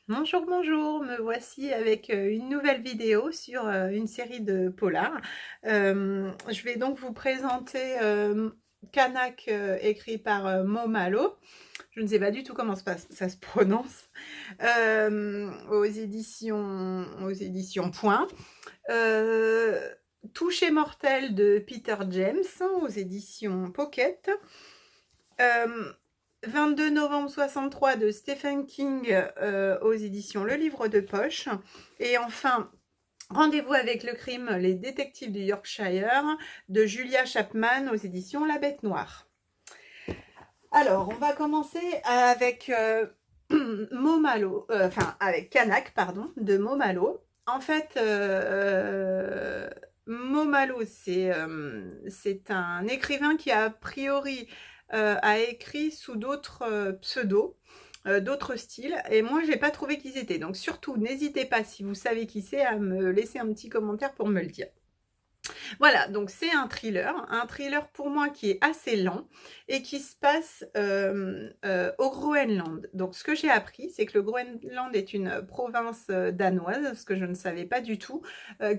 Bonjour, bonjour, me voici avec une nouvelle vidéo sur une série de polars. Je vais donc vous présenter Kanak, écrit par Mo Malo. Je ne sais pas du tout comment ça se prononce. Aux éditions Point. Euh, Toucher mortel de Peter James, aux éditions Pocket. Euh, 22 novembre 63 de Stephen King, aux éditions Le Livre de Poche. Et enfin, Rendez-vous avec le crime, les détectives du Yorkshire de Julia Chapman, aux éditions La Bête Noire. Alors, on va commencer avec Momalo, enfin avec Kanak, pardon, de Momalo. En fait, Momalo, c'est un écrivain qui a priori a écrit sous d'autres pseudos, d'autres styles, et moi j'ai pas trouvé qui c'était. Donc surtout, n'hésitez pas, si vous savez qui c'est, à me laisser un petit commentaire pour me le dire. Voilà, donc c'est un thriller pour moi qui est assez lent et qui se passe au Groenland. Donc ce que j'ai appris, c'est que le Groenland est une province danoise, ce que je ne savais pas du tout,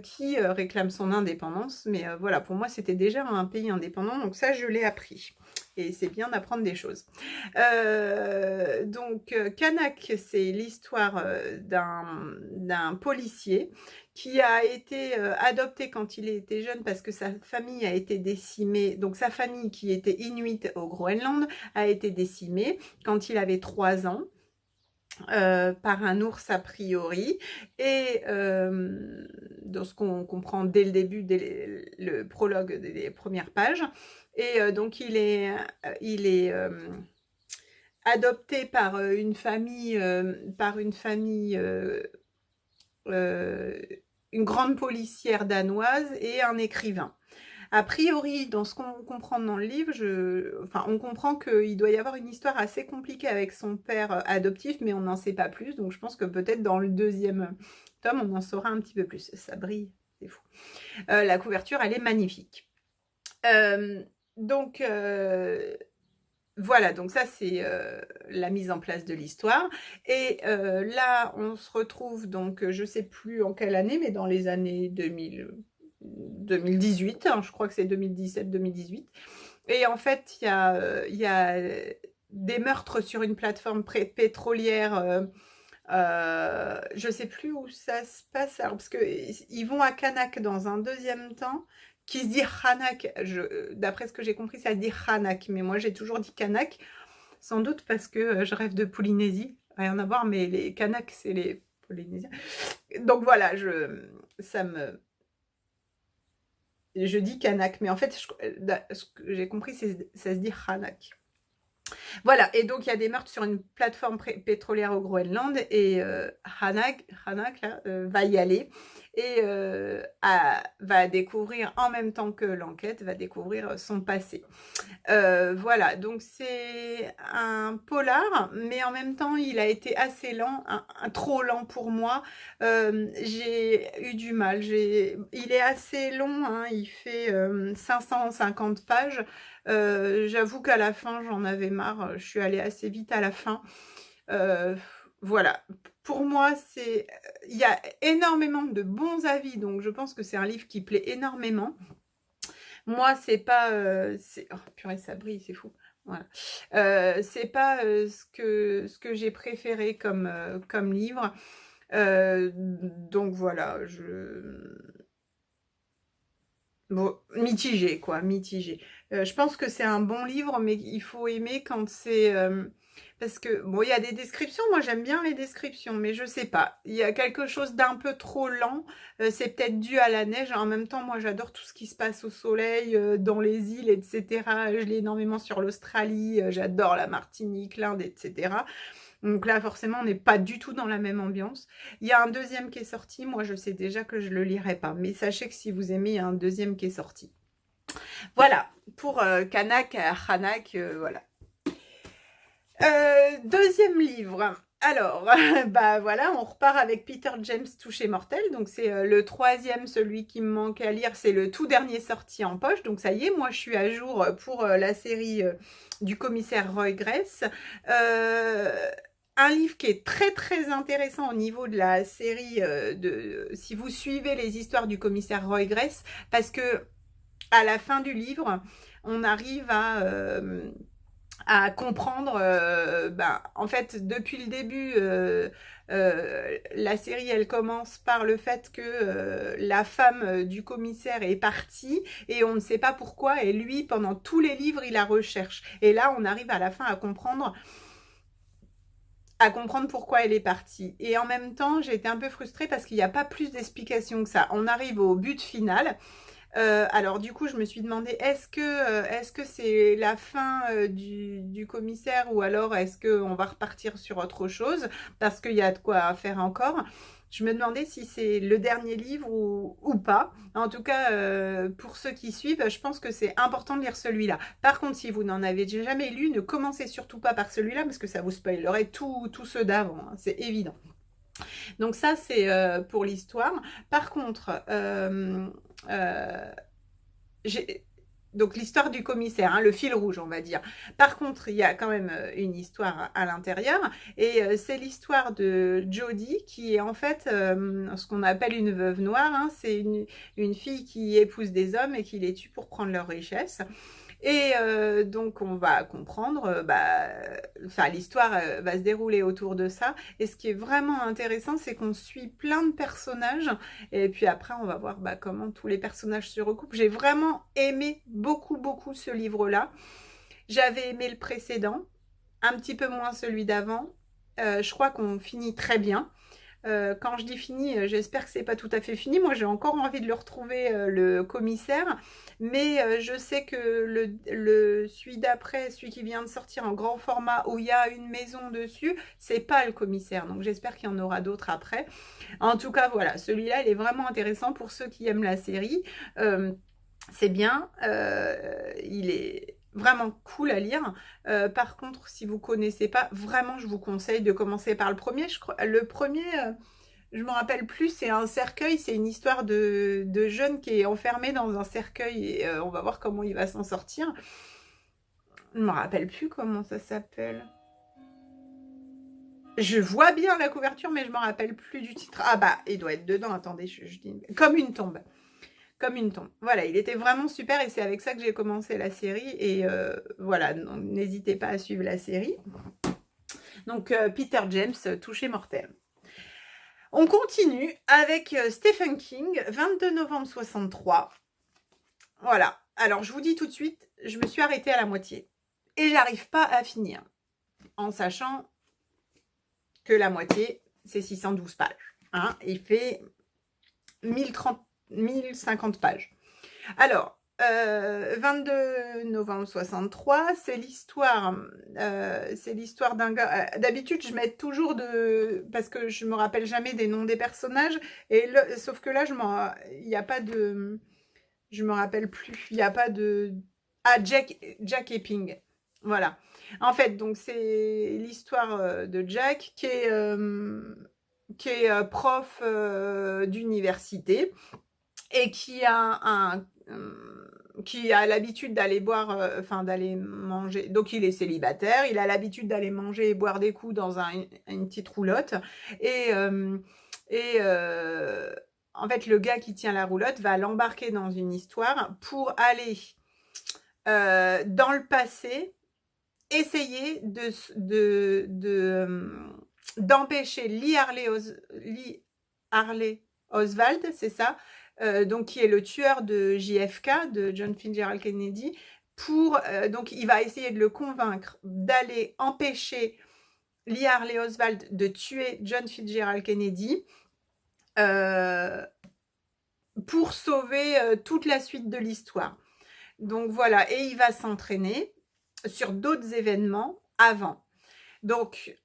qui réclame son indépendance. Mais voilà, pour moi c'était déjà un pays indépendant, donc ça je l'ai appris. Et c'est bien d'apprendre des choses. Donc Kanak, c'est l'histoire d'un policier qui a été adopté quand il était jeune parce que sa famille a été décimée. Donc sa famille qui était inuite au Groenland a été décimée quand il avait 3 ans. Par un ours a priori, et dans ce qu'on comprend dès le début, dès le prologue des premières pages. Et donc il est adopté par une famille une grande policière danoise et un écrivain. A priori, dans ce qu'on comprend dans le livre, on comprend qu'il doit y avoir une histoire assez compliquée avec son père adoptif, mais on n'en sait pas plus. Donc je pense que peut-être dans le deuxième tome, on en saura un petit peu plus. Ça brille, c'est fou. La couverture, elle est magnifique. Donc voilà, donc ça c'est la mise en place de l'histoire. Et là, on se retrouve donc, je sais plus en quelle année, mais dans les années 2018, hein, je crois que c'est 2017-2018. Et en fait, il y a des meurtres sur une plateforme pétrolière. Je sais plus où ça se passe, alors, parce qu'ils vont à Kanak dans un deuxième temps, qui se dit Hanak. D'après ce que j'ai compris, ça se dit Hanak, mais moi j'ai toujours dit Kanak, sans doute parce que je rêve de Polynésie, rien à voir, mais les Kanaks, c'est les Polynésiens. Donc voilà, je dis Kanak, mais en fait, ce que j'ai compris, ça se dit Hanak. Voilà, et donc il y a des meurtres sur une plateforme pétrolière au Groenland, et Hanak là, va y aller, et va découvrir, en même temps que l'enquête, va découvrir son passé. Voilà, donc c'est un polar, mais en même temps il a été assez lent, trop lent pour moi. J'ai eu du mal. Il est assez long, hein, il fait 550 pages. J'avoue qu'à la fin j'en avais marre, je suis allée assez vite à la fin. Euh, voilà, pour moi il y a énormément de bons avis, donc je pense que c'est un livre qui plaît énormément. Moi, c'est pas, oh purée, ça brille, c'est fou. Voilà. C'est pas ce que j'ai préféré comme livre. Donc voilà, bon, mitigé, quoi, mitigé. Je pense que c'est un bon livre, mais il faut aimer quand c'est... parce que, bon, il y a des descriptions, moi j'aime bien les descriptions, mais je sais pas. Il y a quelque chose d'un peu trop lent. C'est peut-être dû à la neige. En même temps, moi j'adore tout ce qui se passe au soleil, dans les îles, etc. Je lis énormément sur l'Australie, j'adore la Martinique, l'Inde, etc. Donc là, forcément, on n'est pas du tout dans la même ambiance. Il y a un deuxième qui est sorti. Moi, je sais déjà que je ne le lirai pas. Mais sachez que si vous aimez, il y a un deuxième qui est sorti. Voilà, pour Kanak, Hanak, voilà. Deuxième livre. Alors, bah voilà, on repart avec Peter James, Toucher mortel. Donc c'est le troisième, celui qui me manque à lire. C'est le tout dernier sorti en poche. Donc ça y est, moi je suis à jour pour la série du commissaire Roy Grace. un livre qui est très très intéressant au niveau de la série, si vous suivez les histoires du commissaire Roy Grace, parce que à la fin du livre, on arrive à comprendre, en fait, depuis le début, la série, elle commence par le fait que la femme du commissaire est partie et on ne sait pas pourquoi, et lui, pendant tous les livres, il la recherche. Et là, on arrive à la fin à comprendre pourquoi elle est partie. Et en même temps, j'ai été un peu frustrée parce qu'il n'y a pas plus d'explications que ça. On arrive au but final. Alors du coup, je me suis demandé, est-ce que c'est la fin du commissaire, ou alors est-ce qu'on va repartir sur autre chose parce qu'il y a de quoi faire encore. Je me demandais si c'est le dernier livre ou pas. En tout cas, pour ceux qui suivent, je pense que c'est important de lire celui-là. Par contre, si vous n'en avez jamais lu, ne commencez surtout pas par celui-là parce que ça vous spoilerait tous ceux d'avant, hein, c'est évident. Donc ça, c'est pour l'histoire. Par contre, donc l'histoire du commissaire, hein, le fil rouge, on va dire. Par contre, il y a quand même une histoire à l'intérieur, et c'est l'histoire de Jodie, qui est en fait ce qu'on appelle une veuve noire, hein. C'est une fille qui épouse des hommes et qui les tue pour prendre leurs richesses. Et donc, on va comprendre, l'histoire va se dérouler autour de ça. Et ce qui est vraiment intéressant, c'est qu'on suit plein de personnages. Et puis après, on va voir comment tous les personnages se recoupent. J'ai vraiment aimé beaucoup, beaucoup ce livre-là. J'avais aimé le précédent, un petit peu moins celui d'avant. Je crois qu'on finit très bien. Quand je dis fini, j'espère que c'est pas tout à fait fini. Moi, j'ai encore envie de le retrouver, le commissaire. Mais je sais que celui d'après, celui qui vient de sortir en grand format, où il y a une maison dessus, c'est pas le commissaire. Donc j'espère qu'il y en aura d'autres après. En tout cas, voilà, celui-là, il est vraiment intéressant pour ceux qui aiment la série. C'est bien, il est vraiment cool à lire. Par contre, si vous connaissez pas, vraiment, je vous conseille de commencer par le premier. Le premier, je me rappelle plus, c'est un cercueil, c'est une histoire de jeune qui est enfermé dans un cercueil, et on va voir comment il va s'en sortir. Je me rappelle plus comment ça s'appelle. Je vois bien la couverture, mais je me rappelle plus du titre. Ah il doit être dedans, attendez, je dis... Comme une tombe. Comme une tombe. Voilà, il était vraiment super, et c'est avec ça que j'ai commencé la série. Et voilà, n'hésitez pas à suivre la série. Donc, Peter James, Touché mortel. On continue avec Stephen King, 22 novembre 63. Voilà. Alors, je vous dis tout de suite, je me suis arrêtée à la moitié. Et j'arrive pas à finir. En sachant que la moitié, c'est 612 pages. Hein, il fait 1050 pages. Alors, 22 novembre 63, c'est l'histoire d'un gars. D'habitude, je mets toujours parce que je me rappelle jamais des noms des personnages, sauf que là, il n'y a pas de, je me rappelle plus, il n'y a pas de, Jack Epping, voilà. En fait, donc c'est l'histoire de Jack qui est prof d'université, et qui a l'habitude d'aller boire, d'aller manger. Donc, il est célibataire, il a l'habitude d'aller manger et boire des coups dans une petite roulotte. Et en fait, le gars qui tient la roulotte va l'embarquer dans une histoire pour aller dans le passé, essayer d'empêcher Lee Harvey Oswald, c'est ça, donc qui est le tueur de JFK, de John Fitzgerald Kennedy, donc il va essayer de le convaincre d'aller empêcher Lee Harvey Oswald de tuer John Fitzgerald Kennedy, pour sauver toute la suite de l'histoire. Donc voilà, et il va s'entraîner sur d'autres événements avant. Donc,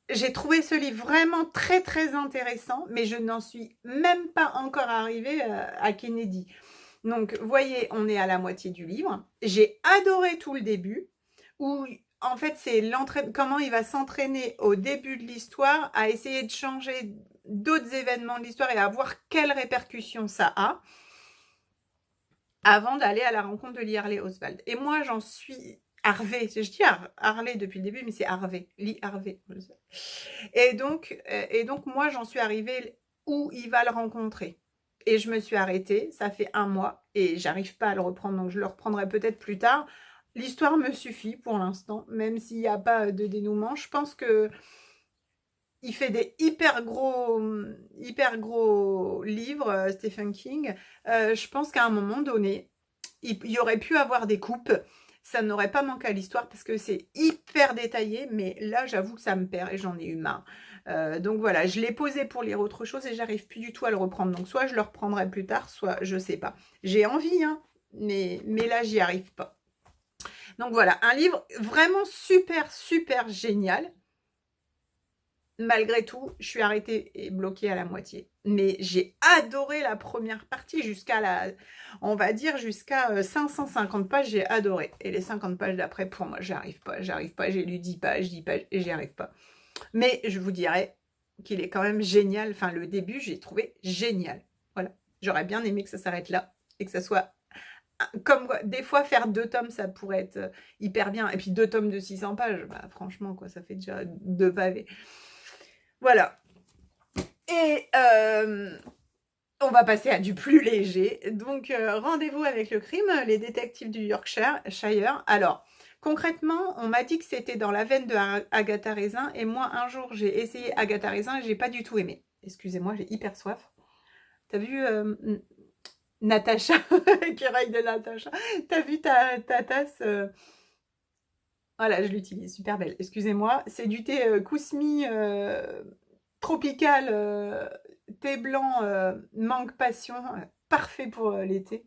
j'ai trouvé ce livre vraiment très très intéressant, mais je n'en suis même pas encore arrivée à Kennedy. Donc, vous voyez, on est à la moitié du livre. J'ai adoré tout le début, où en fait, c'est comment il va s'entraîner au début de l'histoire à essayer de changer d'autres événements de l'histoire et à voir quelles répercussions ça a, avant d'aller à la rencontre de Lee Harvey Oswald. Et moi, j'en suis Harvey, je dis Harley depuis le début, mais c'est Harvey, Lee Harvey. Et donc moi, j'en suis arrivée où il va le rencontrer. Et je me suis arrêtée, ça fait 1 mois, et j'arrive pas à le reprendre, donc je le reprendrai peut-être plus tard. L'histoire me suffit pour l'instant, même s'il n'y a pas de dénouement. Je pense que il fait des hyper gros livres, Stephen King. Je pense qu'à un moment donné, il y aurait pu avoir des coupes. Ça n'aurait pas manqué à l'histoire parce que c'est hyper détaillé, mais là, j'avoue que ça me perd et j'en ai eu marre. Donc voilà, je l'ai posé pour lire autre chose et j'arrive plus du tout à le reprendre. Donc soit je le reprendrai plus tard, soit je sais pas. J'ai envie, hein, mais là, j'y arrive pas. Donc voilà, un livre vraiment super, super génial. Malgré tout, je suis arrêtée et bloquée à la moitié. Mais j'ai adoré la première partie jusqu'à on va dire jusqu'à 550 pages, j'ai adoré. Et les 50 pages d'après, pour moi, j'arrive pas. J'ai lu 10 pages et j'y arrive pas. Mais je vous dirais qu'il est quand même génial. Enfin, le début, j'ai trouvé génial. Voilà. J'aurais bien aimé que ça s'arrête là et que ça soit comme des fois faire 2 tomes, ça pourrait être hyper bien. Et puis 2 tomes de 600 pages, bah, franchement, quoi, ça fait déjà 2 pavés. Voilà. Et on va passer à du plus léger. Donc, rendez-vous avec le crime, les détectives du Yorkshire. Alors, concrètement, on m'a dit que c'était dans la veine de Agatha Raisin. Et moi, un jour, j'ai essayé Agatha Raisin et j'ai pas du tout aimé. Excusez-moi, j'ai hyper soif. T'as vu Natacha, écureuil de Natacha. T'as vu ta tasse Voilà, je l'utilise, super belle. Excusez-moi, c'est du thé Kousmi tropical, thé blanc mangue passion, parfait pour l'été.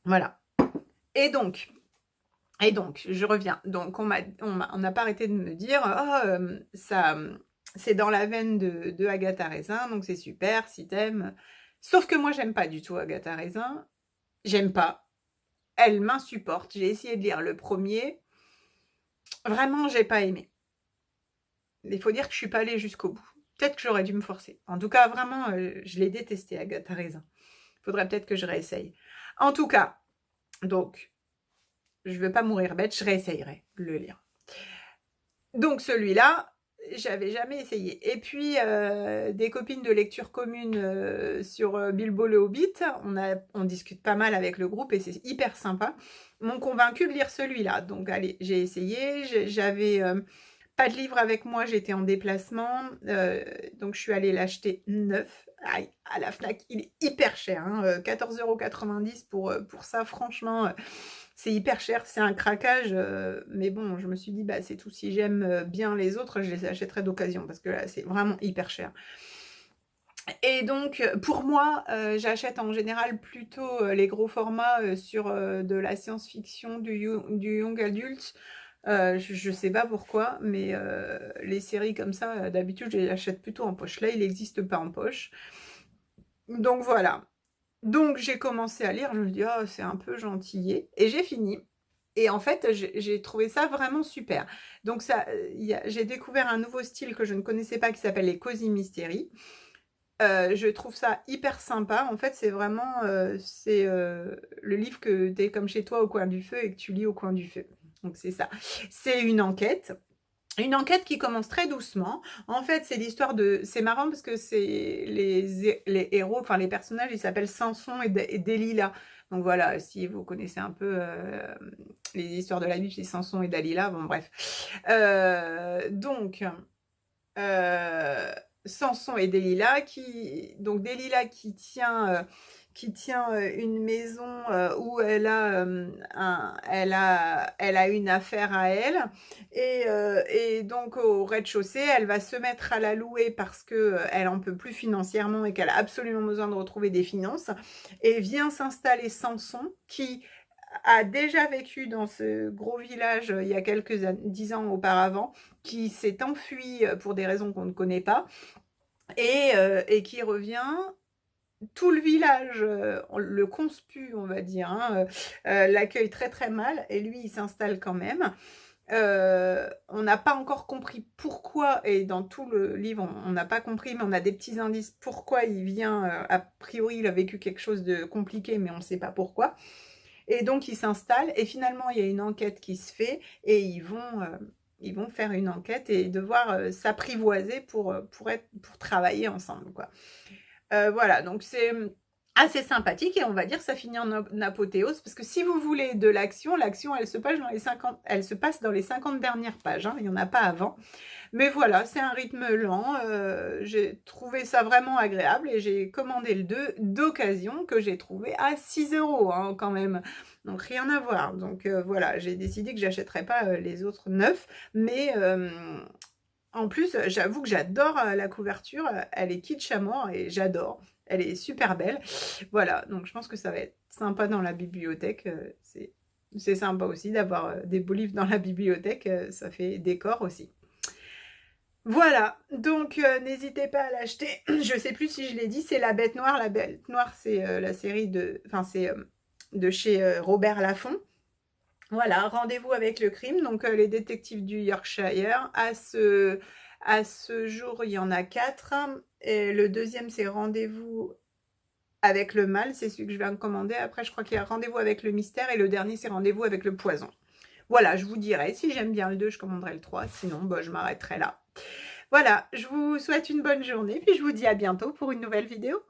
Voilà. Et donc, je reviens. Donc, on n'a pas arrêté de me dire, ça, c'est dans la veine de Agatha Raisin, donc c'est super si t'aimes. Sauf que moi, j'aime pas du tout Agatha Raisin. J'aime pas. Elle m'insupporte. J'ai essayé de lire le premier. Vraiment, j'ai pas aimé. Il faut dire que je suis pas allée jusqu'au bout. Peut-être que j'aurais dû me forcer. En tout cas, vraiment, je l'ai détesté, Agatha Raisin. Il faudrait peut-être que je réessaye. En tout cas, donc, je ne veux pas mourir bête, je réessayerai de le lire. Donc, celui-là, j'avais jamais essayé. Et puis, des copines de lecture commune sur Bilbo le Hobbit, on discute pas mal avec le groupe et c'est hyper sympa, m'ont convaincu de lire celui-là. Donc, allez, j'ai essayé. J'avais pas de livre avec moi, j'étais en déplacement, donc je suis allée l'acheter neuf à la Fnac. Il est hyper cher, hein, 14,90 € pour ça, franchement, c'est hyper cher, c'est un craquage, mais bon, je me suis dit, bah, c'est tout, si j'aime bien les autres, je les achèterai d'occasion, parce que là, c'est vraiment hyper cher. Et donc, pour moi, j'achète en général plutôt les gros formats sur de la science-fiction, du young adult. Je sais pas pourquoi, mais les séries comme ça, d'habitude, je les achète plutôt en poche. Là, il n'existe pas en poche. Donc voilà. Donc j'ai commencé à lire, je me dis, oh, c'est un peu gentillé. Et j'ai fini. Et en fait, j'ai trouvé ça vraiment super. Donc ça, j'ai découvert un nouveau style que je ne connaissais pas qui s'appelle les Cozy Mystery. Je trouve ça hyper sympa. En fait, c'est vraiment le livre que tu es comme chez toi au coin du feu et que tu lis au coin du feu. Donc c'est ça. C'est une enquête. Une enquête qui commence très doucement. En fait, c'est l'histoire de... C'est marrant parce que c'est les héros, enfin les personnages, ils s'appellent Samson et Delilah. Donc voilà, si vous connaissez un peu les histoires de la Bible, c'est Samson et Dalila. Bon, bref. Samson et Delilah donc Delilah qui tient une maison où elle a une affaire à elle et donc au rez-de-chaussée elle va se mettre à la louer parce que elle en peut plus financièrement et qu'elle a absolument besoin de retrouver des finances et vient s'installer Samson qui a déjà vécu dans ce gros village il y a quelques 10 ans auparavant, qui s'est enfui pour des raisons qu'on ne connaît pas, et qui revient. Tout le village le conspue, on va dire, hein, l'accueille très très mal, et lui il s'installe quand même. On n'a pas encore compris pourquoi, et dans tout le livre on n'a pas compris, mais on a des petits indices pourquoi il vient. A priori il a vécu quelque chose de compliqué, mais on ne sait pas pourquoi. Et donc, ils s'installent et finalement, il y a une enquête qui se fait et ils vont faire une enquête et devoir s'apprivoiser pour travailler ensemble, quoi. Voilà, donc c'est assez sympathique et on va dire ça finit en apothéose parce que si vous voulez de l'action, l'action elle se passe dans les 50 dernières pages, hein, il n'y en a pas avant. Mais voilà, c'est un rythme lent, j'ai trouvé ça vraiment agréable et j'ai commandé le 2 d'occasion que j'ai trouvé à 6 € hein, quand même. Donc rien à voir. Donc voilà, j'ai décidé que j'achèterais pas les autres neufs, mais en plus, j'avoue que j'adore la couverture, elle est kitsch à mort et j'adore. Elle est super belle. Voilà, donc je pense que ça va être sympa dans la bibliothèque. C'est sympa aussi d'avoir des beaux livres dans la bibliothèque, ça fait décor aussi. Voilà, donc n'hésitez pas à l'acheter. Je sais plus si je l'ai dit, c'est La Bête Noire. La Bête Noire, c'est la série de... Enfin, c'est de chez Robert Laffont. Voilà, Rendez-vous avec le crime, donc les détectives du Yorkshire. À ce jour, il y en a 4. Et le deuxième, c'est Rendez-vous avec le mal, c'est celui que je viens de commander. Après, je crois qu'il y a Rendez-vous avec le mystère. Et le dernier, c'est Rendez-vous avec le poison. Voilà, je vous dirai. Si j'aime bien le 2, je commanderai le 3. Sinon, bah, je m'arrêterai là. Voilà, je vous souhaite une bonne journée. Puis je vous dis à bientôt pour une nouvelle vidéo.